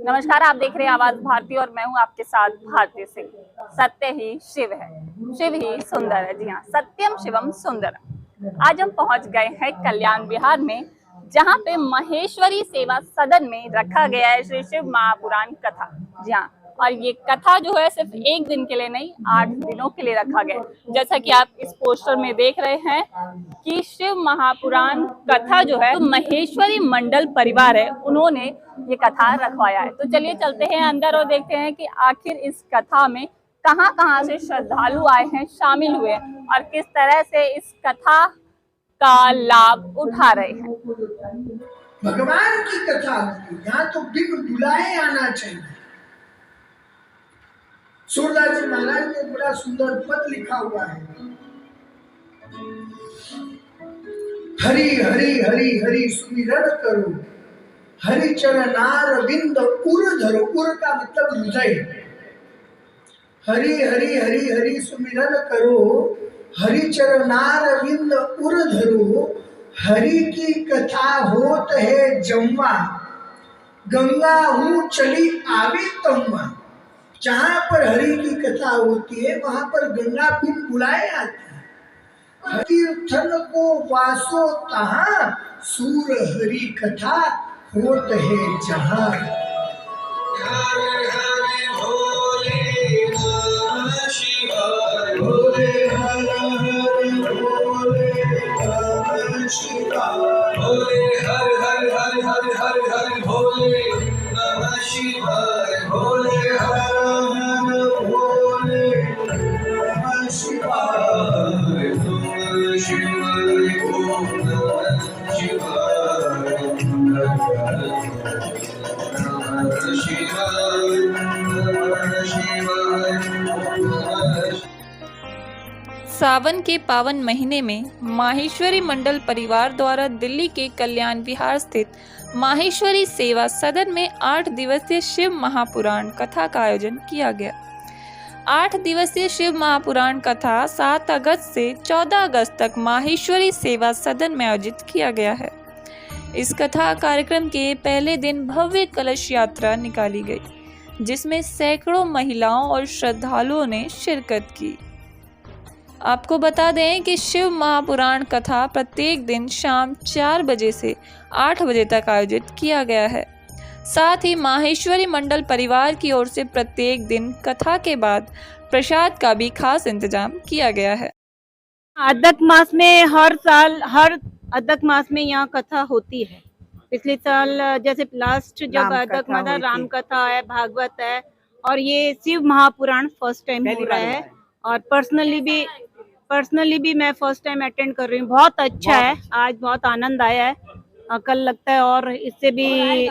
नमस्कार, आप देख रहे हैं आवाज भारती और मैं हूं आपके साथ भारती सिंह। सत्य ही शिव है, शिव ही सुंदर है। जी हाँ, सत्यम शिवम सुंदरम। आज हम पहुंच गए हैं कल्याण विहार में, जहां पे महेश्वरी सेवा सदन में रखा गया है श्री शिव महापुराण कथा। जी हाँ, और ये कथा जो है सिर्फ एक दिन के लिए नहीं, 8 दिनों के लिए रखा गया है। जैसा कि आप इस पोस्टर में देख रहे हैं कि शिव महापुराण कथा जो है, तो महेश्वरी मंडल परिवार है, उन्होंने ये कथा रखवाया है। तो चलिए चलते हैं अंदर और देखते हैं कि आखिर इस कथा में कहां से श्रद्धालु आए हैं, शामिल हुए हैं और किस तरह से इस कथा का लाभ उठा रहे हैं। भगवान की कथा यहाँ तो बिन बुलाए आना चाहिए। सूरदास जी महाराज ने बड़ा सुंदर पद लिखा हुआ है, हरि हरि हरि हरि सुमिरन करो, हरि चरणार बिंद उर धरो। उर का मतलब हृदय। हरि हरि हरि हरि सुमिरन करो, हरि चरणार बिंद उर धरो। हरि की कथा होत है जम्मा, गंगा हूँ चली आवे तम्मा। जहाँ पर हरि की कथा होती है वहां पर गंगा बिन बुलाए आती है। तीर्थन को वासो तहाँ, सूर हरि कथा होत है जहाँ। सावन के पावन महीने में माहेश्वरी मंडल परिवार द्वारा दिल्ली के कल्याण विहार स्थित माहेश्वरी सेवा सदन में 8 दिवसीय शिव महापुराण कथा का आयोजन किया गया। 8 दिवसीय शिव महापुराण कथा 7 अगस्त से 14 अगस्त तक माहेश्वरी सेवा सदन में आयोजित किया गया है। इस कथा कार्यक्रम के पहले दिन भव्य कलश यात्रा निकाली गई, जिसमें सैकड़ों महिलाओं और श्रद्धालुओं ने शिरकत की। आपको बता दें कि शिव महापुराण कथा प्रत्येक दिन शाम 4 बजे से 8 बजे तक आयोजित किया गया है। साथ ही माहेश्वरी मंडल परिवार की ओर से प्रत्येक दिन कथा के बाद प्रसाद का भी खास इंतजाम किया गया है। अदक मास में हर साल हर अदक मास में यहाँ कथा होती है। पिछले साल जैसे लास्ट जब अदक मास राम कथा है, भागवत है, और ये शिव महापुराण फर्स्ट टाइम हो रहा है। और पर्सनली भी मैं फर्स्ट टाइम अटेंड कर रही हूँ। बहुत अच्छा है, आज बहुत आनंद आया है। कल लगता है और इससे भी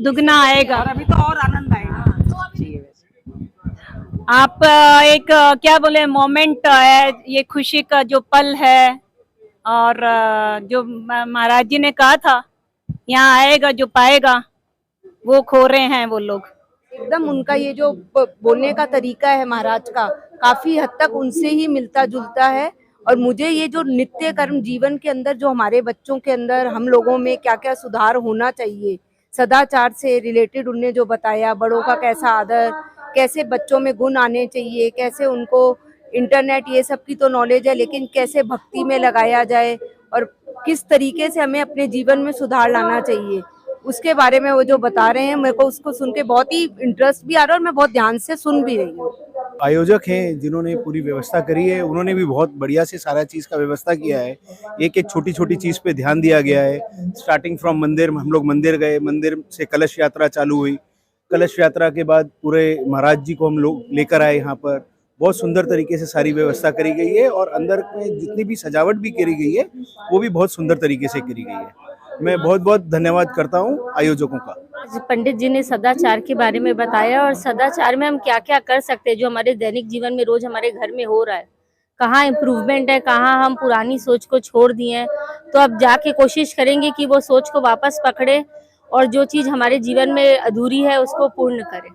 दुगना आएगा। अभी तो और आनंद आएगा। आप एक क्या बोले मोमेंट है, ये खुशी का जो पल है। और जो महाराज जी ने कहा था यहाँ आएगा जो पाएगा, वो खो रहे हैं वो लोग। एकदम उनका ये जो बोलने का तरीका है महाराज का, काफी हद तक उनसे ही मिलता जुलता है। और मुझे ये जो नित्य कर्म जीवन के अंदर जो हमारे बच्चों के अंदर हम लोगों में क्या क्या सुधार होना चाहिए, सदाचार से रिलेटेड उनने जो बताया, बड़ों का कैसा आदर, कैसे बच्चों में गुण आने चाहिए, कैसे उनको इंटरनेट ये सब की तो नॉलेज है, लेकिन कैसे भक्ति में लगाया जाए और किस तरीके से हमें अपने जीवन में सुधार लाना चाहिए, उसके बारे में वो जो बता रहे हैं, मेरे को उसको सुन के बहुत ही इंटरेस्ट भी आ रहा है और मैं बहुत ध्यान से सुन भी रही हूँ। आयोजक हैं जिन्होंने पूरी व्यवस्था करी है, उन्होंने भी बहुत बढ़िया से सारा चीज़ का व्यवस्था किया है। एक एक छोटी छोटी चीज़ पे ध्यान दिया गया है। स्टार्टिंग फ्रॉम मंदिर, हम लोग मंदिर गए, मंदिर से कलश यात्रा चालू हुई। कलश यात्रा के बाद पूरे महाराज जी को हम लोग लेकर आए यहाँ पर। बहुत सुंदर तरीके से सारी व्यवस्था करी गई है और अंदर में जितनी भी सजावट भी करी गई है वो भी बहुत सुंदर तरीके से करी गई है। मैं बहुत बहुत धन्यवाद करता हूँ आयोजकों का। पंडित जी ने सदाचार के बारे में बताया और सदाचार में हम क्या क्या कर सकते हैं जो हमारे दैनिक जीवन में रोज हमारे घर में हो रहा है, कहाँ इम्प्रूवमेंट है, कहाँ हम पुरानी सोच को छोड़ दिए हैं। तो अब जाके कोशिश करेंगे कि वो सोच को वापस पकड़े और जो चीज हमारे जीवन में अधूरी है उसको पूर्ण करें।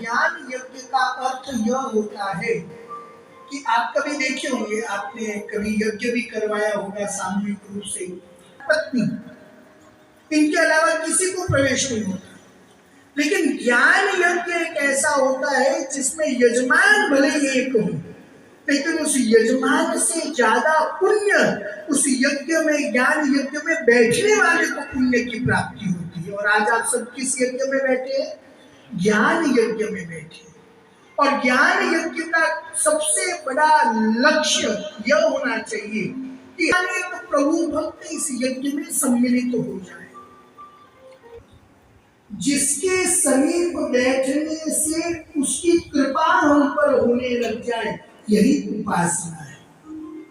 ज्ञान यज्ञ का अर्थ यह होता है कि आप कभी देखे होंगे, आपने कभी यज्ञ भी करवाया होगा सामूहिक रूप से, पत्नी, इनके अलावा किसी को प्रवेश नहीं होता। लेकिन ज्ञान यज्ञ एक ऐसा होता है जिसमें यजमान भले ही एक हो, लेकिन उस यजमान से ज्यादा पुण्य उस यज्ञ में, ज्ञान यज्ञ में बैठने वाले को पुण्य की प्राप्ति होती है। और आज आप सब किस यज्ञ में बैठे हैं? ज्ञान यज्ञ में बैठे। और ज्ञान यज्ञ का सबसे बड़ा लक्ष्य यह होना चाहिए कि अनेक प्रभु भक्त इस यज्ञ में सम्मिलित हो जाए। जिसके समीप बैठने से उसकी कृपा हम पर होने लग जाए, यही उपासना है।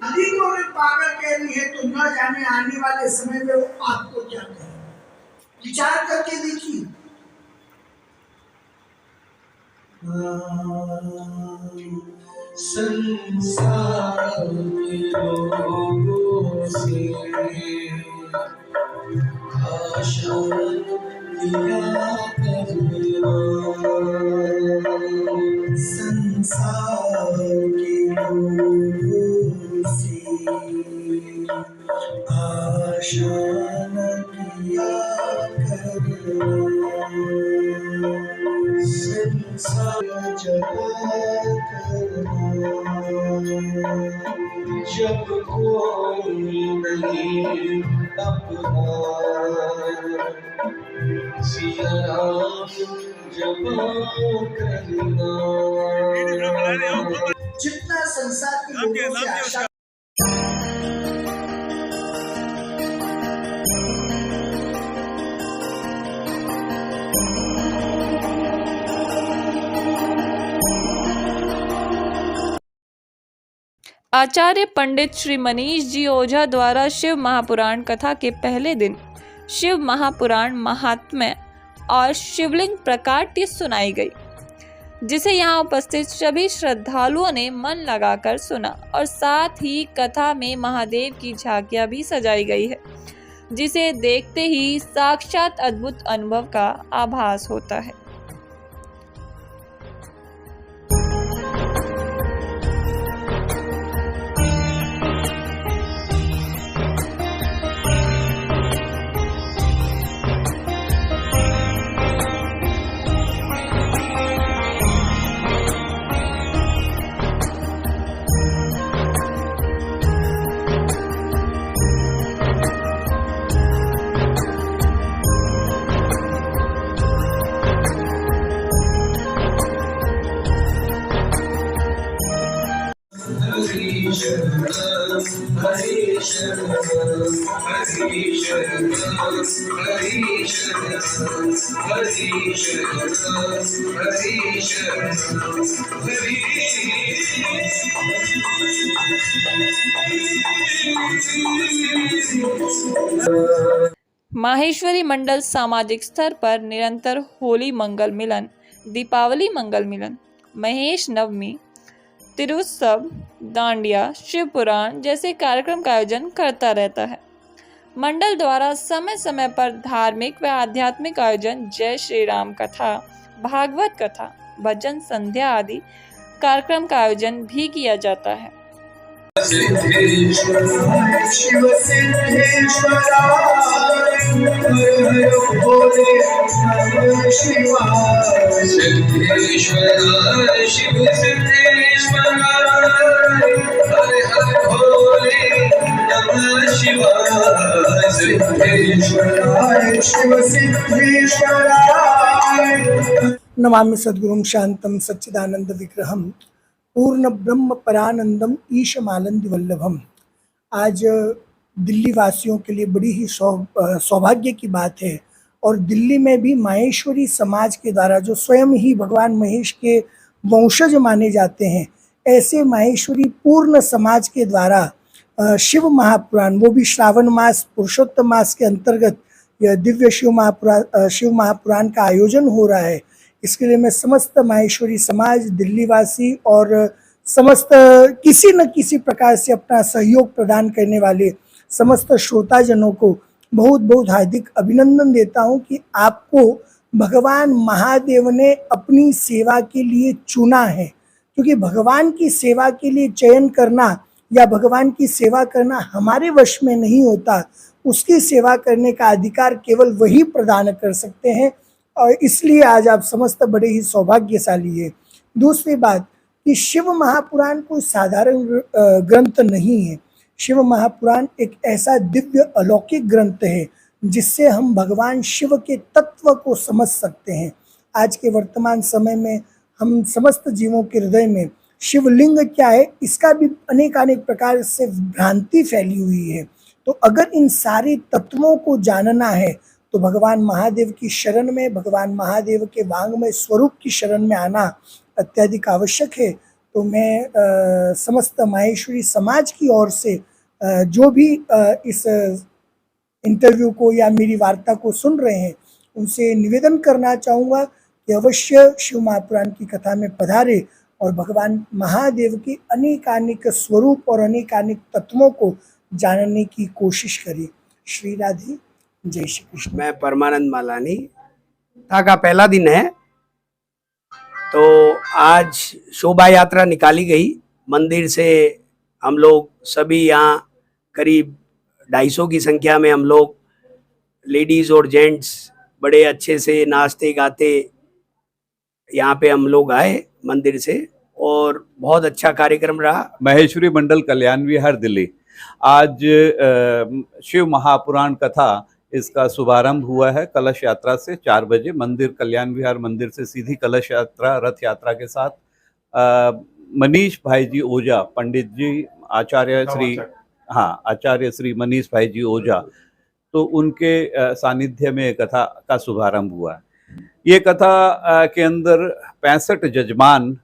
अधिक लोग पागल कह रही है तो न जाने आने वाले समय में वो आपको क्या कहे, विचार करके देखिए। संसार के लोगों से आशा लिया करना, संसार के लोगों से आशा न किया करना, संसार जगा करना, जब कोई नहीं अपना, सिया राम जपा करना। जितना संसार के लोगों से आशा आचार्य पंडित श्री मनीष जी ओझा द्वारा शिव महापुराण कथा के पहले दिन शिव महापुराण महात्म्य और शिवलिंग प्रकाट्य सुनाई गई, जिसे यहाँ उपस्थित सभी श्रद्धालुओं ने मन लगाकर सुना। और साथ ही कथा में महादेव की झांकियां भी सजाई गई है, जिसे देखते ही साक्षात अद्भुत अनुभव का आभास होता है। माहेश्वरी मंडल सामाजिक स्तर पर निरंतर होली मंगल मिलन, दीपावली मंगल मिलन, महेश नवमी, तिरुत्सव, डांडिया, शिव पुराण जैसे कार्यक्रम का आयोजन करता रहता है। मंडल द्वारा समय समय पर धार्मिक व आध्यात्मिक आयोजन, जय श्री राम कथा, भागवत कथा, भजन संध्या आदि कार्यक्रम का आयोजन भी किया जाता है। शिव नमामि सद्गुरुं शांतं सच्चिदानंद विग्रहं पूर्ण ब्रह्म परानंदम ईशमानंद वल्लभम। आज दिल्ली वासियों के लिए बड़ी ही सौभाग्य की बात है, और दिल्ली में भी माहेश्वरी समाज के द्वारा, जो स्वयं ही भगवान महेश के वंशज माने जाते हैं, ऐसे माहेश्वरी पूर्ण समाज के द्वारा शिव महापुराण, वो भी श्रावण मास पुरुषोत्तम मास के अंतर्गत यह दिव्य शिव महापुराण का आयोजन हो रहा है। इसके लिए मैं समस्त माहेश्वरी समाज, दिल्ली वासी और समस्त किसी न किसी प्रकार से अपना सहयोग प्रदान करने वाले समस्त श्रोताजनों को बहुत बहुत हार्दिक अभिनंदन देता हूं कि आपको भगवान महादेव ने अपनी सेवा के लिए चुना है। क्योंकि भगवान की सेवा के लिए चयन करना या भगवान की सेवा करना हमारे वश में नहीं होता। उसकी सेवा करने का अधिकार केवल वही प्रदान कर सकते हैं, और इसलिए आज आप समस्त बड़े ही सौभाग्यशाली है। दूसरी बात कि शिव महापुराण कोई साधारण ग्रंथ नहीं है। शिव महापुराण एक ऐसा दिव्य अलौकिक ग्रंथ है जिससे हम भगवान शिव के तत्व को समझ सकते हैं। आज के वर्तमान समय में हम समस्त जीवों के हृदय में शिवलिंग क्या है इसका भी अनेक प्रकार से भ्रांति फैली हुई है। तो अगर इन सारे तत्वों को जानना है तो भगवान महादेव की शरण में, भगवान महादेव के वांग्मय स्वरूप की शरण में आना अत्यधिक आवश्यक है। तो मैं समस्त माहेश्वरी समाज की ओर से जो भी इस इंटरव्यू को या मेरी वार्ता को सुन रहे हैं उनसे निवेदन करना चाहूँगा कि अवश्य शिव महापुराण की कथा में पधारे और भगवान महादेव के अनेकानेक स्वरूप और अनेकानेक तत्वों को जानने की कोशिश करें। श्री राधे, जय श्री कृष्ण। मैं परमानंद मालानी। कथा का पहला दिन है तो आज शोभा यात्रा निकाली गई मंदिर से। हम लोग सभी यहाँ करीब 250 की संख्या में हम लोग लेडीज और जेंट्स बड़े अच्छे से नाचते गाते यहाँ पे हम लोग आए मंदिर से और बहुत अच्छा कार्यक्रम रहा। माहेश्वरी मंडल कल्याण विहार दिल्ली, आज शिव महापुराण कथा इसका शुभारंभ हुआ है कलश यात्रा से 4 बजे मंदिर कल्याण विहार मंदिर से सीधी कलश यात्रा रथ यात्रा के साथ मनीष भाई जी ओझा, पंडित जी आचार्य श्री मनीष भाई जी ओझा, तो उनके सानिध्य में कथा का शुभारंभ हुआ है। ये कथा के अंदर 65 जजमान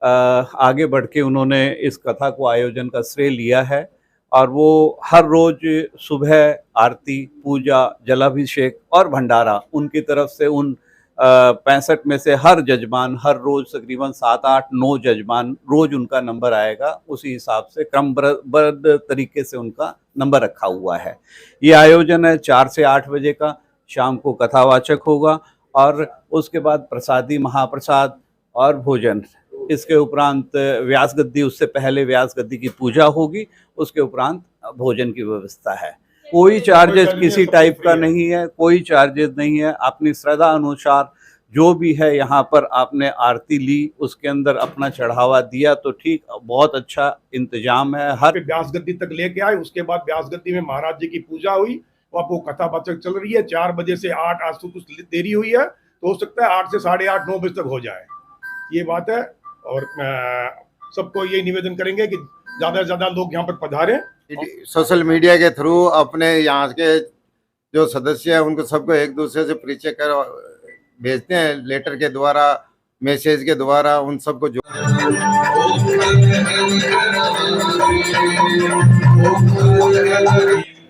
आगे बढ़ के उन्होंने इस कथा को आयोजन का श्रेय लिया है और वो हर रोज सुबह आरती, पूजा, जलाभिषेक और भंडारा उनकी तरफ से उन 65 में से हर जजमान हर रोज तकरीबन 7, 8, 9 जजमान रोज उनका नंबर आएगा। उसी हिसाब से क्रमबद्ध तरीके से उनका नंबर रखा हुआ है। ये आयोजन है 4 से 8 बजे का, शाम को कथावाचक होगा और उसके बाद प्रसादी, महाप्रसाद और भोजन। इसके उपरांत व्यास गद्दी, उससे पहले व्यास गद्दी की पूजा होगी, उसके उपरांत भोजन की व्यवस्था है। कोई चार्जेस किसी टाइप का नहीं है, कोई चार्जेस नहीं है। अपनी श्रद्धा अनुसार जो भी है यहाँ पर आपने आरती ली, उसके अंदर अपना चढ़ावा दिया तो ठीक, बहुत अच्छा इंतजाम है। हर व्यास गद्दी तक लेके आए, उसके बाद व्यास गद्दी में महाराज जी की पूजा हुई और वो कथा वाचक चल रही है। 4 बजे से 8, आज तो कुछ देरी हुई है तो हो सकता है 8 से 8:30, 9 बजे तक हो जाए, ये बात है। और सबको ये निवेदन करेंगे कि ज्यादा से ज्यादा लोग यहाँ पर पधारें। सोशल मीडिया के थ्रू अपने यहाँ के जो सदस्य हैं उनको सबको एक दूसरे से परिचय कर भेजते हैं, लेटर के द्वारा, मैसेज के द्वारा, उन सबको जो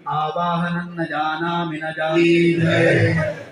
आवाहनं न जानामि न जानीमि।